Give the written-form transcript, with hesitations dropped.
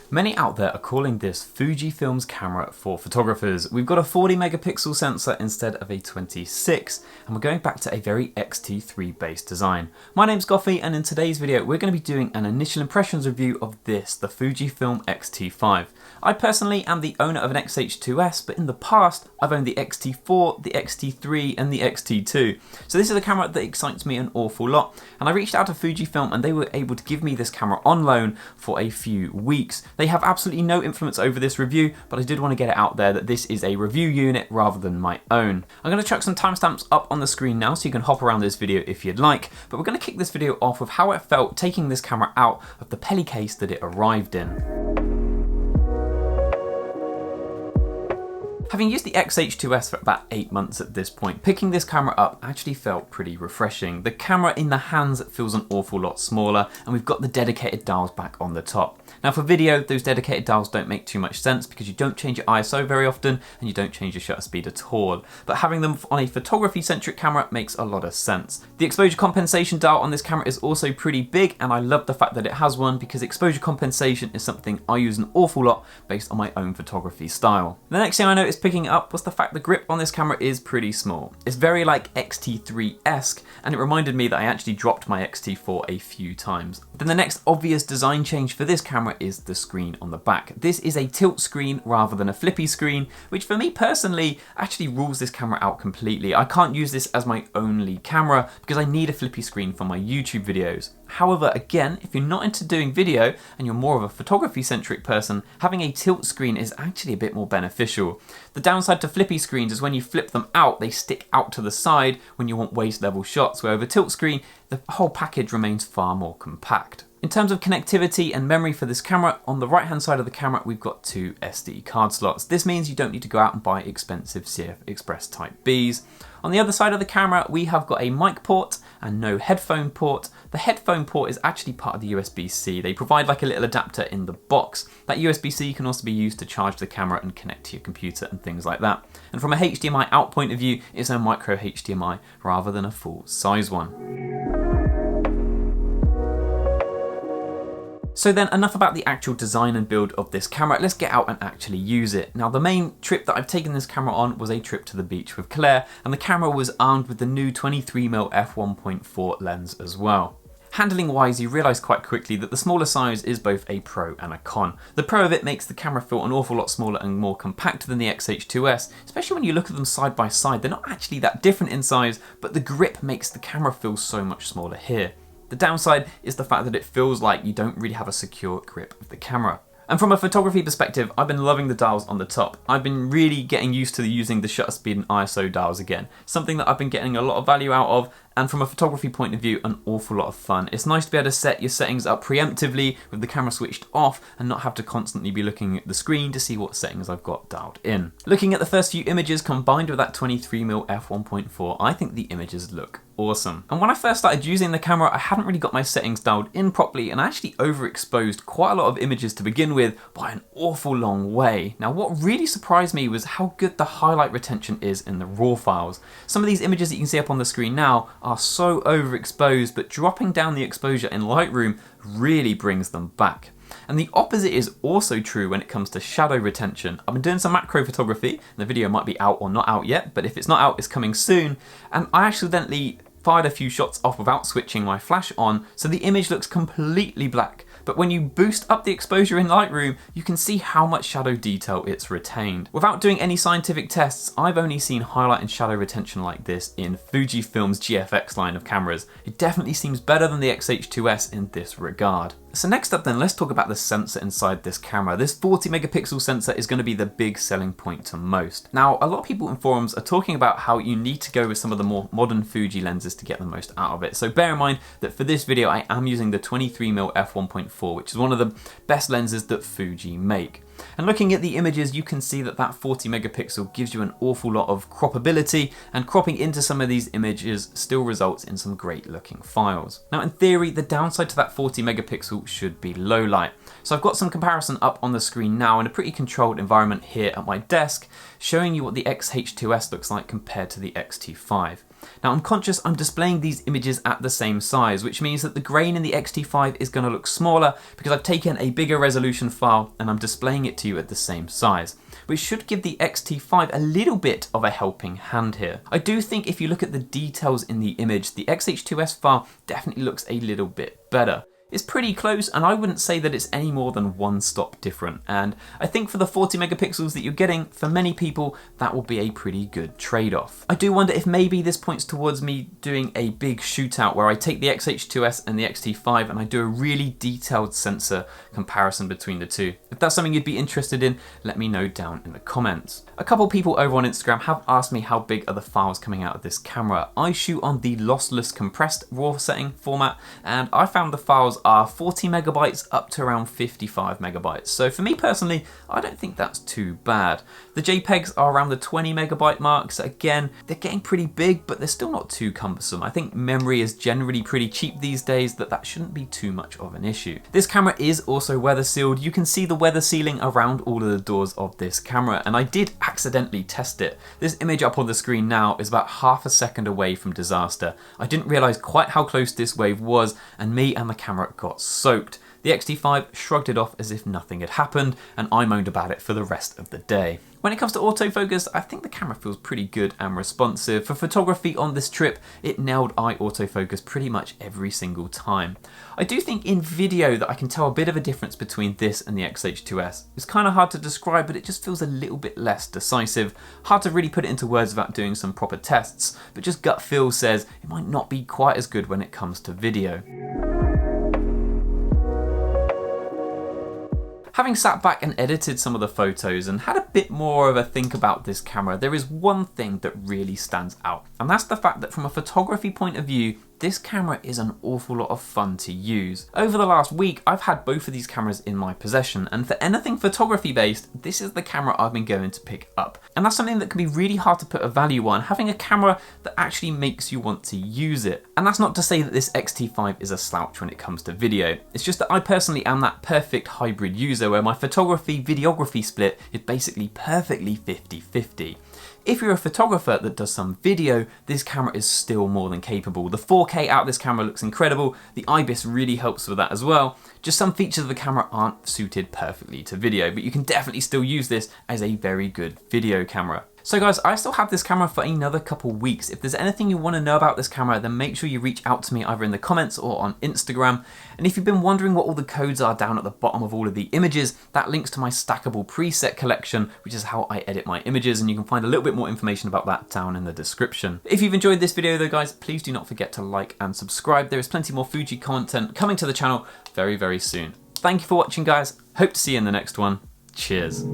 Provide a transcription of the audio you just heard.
Many out there are calling this Fujifilm's camera for photographers. We've got a 40 megapixel sensor instead of a 26, and we're going back to a very X-T5 based design. My name's Goughie, and in today's video we're going to be doing an initial impressions review of this, the Fujifilm X-T5. I personally am the owner of an X-H2S, but in the past I've owned the X-T4, the X-T3 and the X-T2. So this is a camera that excites me an awful lot, and I reached out to Fujifilm and they were able to give me this camera on loan for a few weeks. They have absolutely no influence over this review, but I did want to get it out there that this is a review unit rather than my own. I'm going to chuck some timestamps up on the screen now so you can hop around this video if you'd like, but we're going to kick this video off with how it felt taking this camera out of the Pelly case that it arrived in. Having used the X-H2S for about 8 months at this point, picking this camera up actually felt pretty refreshing. The camera in the hands feels an awful lot smaller, and we've got the dedicated dials back on the top. Now for video, those dedicated dials don't make too much sense because you don't change your ISO very often and you don't change your shutter speed at all. But having them on a photography-centric camera makes a lot of sense. The exposure compensation dial on this camera is also pretty big, and I love the fact that it has one because exposure compensation is something I use an awful lot based on my own photography style. The next thing I noticed picking it up was the fact the grip on this camera is pretty small. It's very like X-T3-esque, and it reminded me that I actually dropped my X-T4 a few times. Then the next obvious design change for this camera is the screen on the back. This is a tilt screen rather than a flippy screen, which for me personally actually rules this camera out completely. I can't use this as my only camera because I need a flippy screen for my YouTube videos. However, again, if you're not into doing video and you're more of a photography-centric person, having a tilt screen is actually a bit more beneficial. The downside to flippy screens is when you flip them out, they stick out to the side when you want waist level shots, where with a tilt screen, the whole package remains far more compact. In terms of connectivity and memory for this camera, on the right hand side of the camera we've got 2 SD card slots. This means you don't need to go out and buy expensive CF Express Type Bs. On the other side of the camera we have got a mic port and no headphone port. The headphone port is actually part of the USB-C. They provide like a little adapter in the box. That USB-C can also be used to charge the camera and connect to your computer and things like that. And from a HDMI out point of view, it's a micro HDMI rather than a full size one. So then enough about the actual design and build of this camera, let's get out and actually use it. Now the main trip that I've taken this camera on was a trip to the beach with Claire, and the camera was armed with the new 23mm f1.4 lens as well. Handling wise, you realise quite quickly that the smaller size is both a pro and a con. The pro of it makes the camera feel an awful lot smaller and more compact than the X-H2S, especially when you look at them side by side. They're not actually that different in size, but the grip makes the camera feel so much smaller here. The downside is the fact that it feels like you don't really have a secure grip of the camera. And from a photography perspective, I've been loving the dials on the top. I've been really getting used to using the shutter speed and ISO dials again, something that I've been getting a lot of value out of, and from a photography point of view, an awful lot of fun. It's nice to be able to set your settings up preemptively with the camera switched off and not have to constantly be looking at the screen to see what settings I've got dialed in. Looking at the first few images combined with that 23mm f1.4, I think the images look awesome. And when I first started using the camera, I hadn't really got my settings dialed in properly, and I actually overexposed quite a lot of images to begin with by an awful long way. Now what really surprised me was how good the highlight retention is in the raw files. Some of these images that you can see up on the screen now are so overexposed, but dropping down the exposure in Lightroom really brings them back. And the opposite is also true when it comes to shadow retention. I've been doing some macro photography, and the video might be out or not out yet, but if it's not out, it's coming soon, and I accidentally fired a few shots off without switching my flash on, so the image looks completely black. But when you boost up the exposure in Lightroom, you can see how much shadow detail it's retained. Without doing any scientific tests, I've only seen highlight and shadow retention like this in Fujifilm's GFX line of cameras. It definitely seems better than the X-H2S in this regard. So next up then, let's talk about the sensor inside this camera. This 40 megapixel sensor is going to be the big selling point to most. Now, a lot of people in forums are talking about how you need to go with some of the more modern Fuji lenses to get the most out of it. So bear in mind that for this video, I am using the 23mm f1.4, which is one of the best lenses that Fuji make. And looking at the images, you can see that that 40 megapixel gives you an awful lot of croppability, and cropping into some of these images still results in some great looking files. Now in theory, the downside to that 40 megapixel should be low light. So I've got some comparison up on the screen now in a pretty controlled environment here at my desk, showing you what the X-H2S looks like compared to the X-T5. Now I'm conscious I'm displaying these images at the same size, which means that the grain in the X-T5 is going to look smaller because I've taken a bigger resolution file and I'm displaying it to you at the same size, which should give the X-T5 a little bit of a helping hand here. I do think if you look at the details in the image, the X-H2S file definitely looks a little bit better. It's pretty close, and I wouldn't say that it's any more than one stop different, and I think for the 40 megapixels that you're getting, for many people that will be a pretty good trade-off. I do wonder if maybe this points towards me doing a big shootout where I take the X-H2S and the X-T5 and I do a really detailed sensor comparison between the two. If that's something you'd be interested in, let me know down in the comments. A couple people over on Instagram have asked me how big are the files coming out of this camera. I shoot on the lossless compressed RAW setting format, and I found the files are 40 megabytes up to around 55 megabytes. So for me personally, I don't think that's too bad. The JPEGs are around the 20 megabyte mark, so again, they're getting pretty big, but they're still not too cumbersome. I think memory is generally pretty cheap these days, that shouldn't be too much of an issue. This camera is also weather sealed. You can see the weather sealing around all of the doors of this camera, and I did accidentally test it. This image up on the screen now is about half a second away from disaster. I didn't realize quite how close this wave was, and me and the camera got soaked. The X-T5 shrugged it off as if nothing had happened, and I moaned about it for the rest of the day. When it comes to autofocus, I think the camera feels pretty good and responsive. For photography on this trip, it nailed eye autofocus pretty much every single time. I do think in video that I can tell a bit of a difference between this and the X-H2S. It's kind of hard to describe, but it just feels a little bit less decisive. Hard to really put it into words without doing some proper tests, but just gut feel says it might not be quite as good when it comes to video. Having sat back and edited some of the photos and had a bit more of a think about this camera, there is one thing that really stands out, and that's the fact that from a photography point of view, this camera is an awful lot of fun to use. Over the last week, I've had both of these cameras in my possession, and for anything photography based, this is the camera I've been going to pick up. And that's something that can be really hard to put a value on, having a camera that actually makes you want to use it. And that's not to say that this X-T5 is a slouch when it comes to video. It's just that I personally am that perfect hybrid user where my photography-videography split is basically perfectly 50-50. If you're a photographer that does some video, this camera is still more than capable. The 4K out of this camera looks incredible. The IBIS really helps with that as well. Just some features of the camera aren't suited perfectly to video, but you can definitely still use this as a very good video camera. So guys, I still have this camera for another couple weeks. If there's anything you want to know about this camera, then make sure you reach out to me either in the comments or on Instagram. And if you've been wondering what all the codes are down at the bottom of all of the images, that links to my stackable preset collection, which is how I edit my images, and you can find a little bit more information about that down in the description. If you've enjoyed this video though guys, please do not forget to like and subscribe. There is plenty more Fuji content coming to the channel very, very soon. Thank you for watching guys. Hope to see you in the next one. Cheers.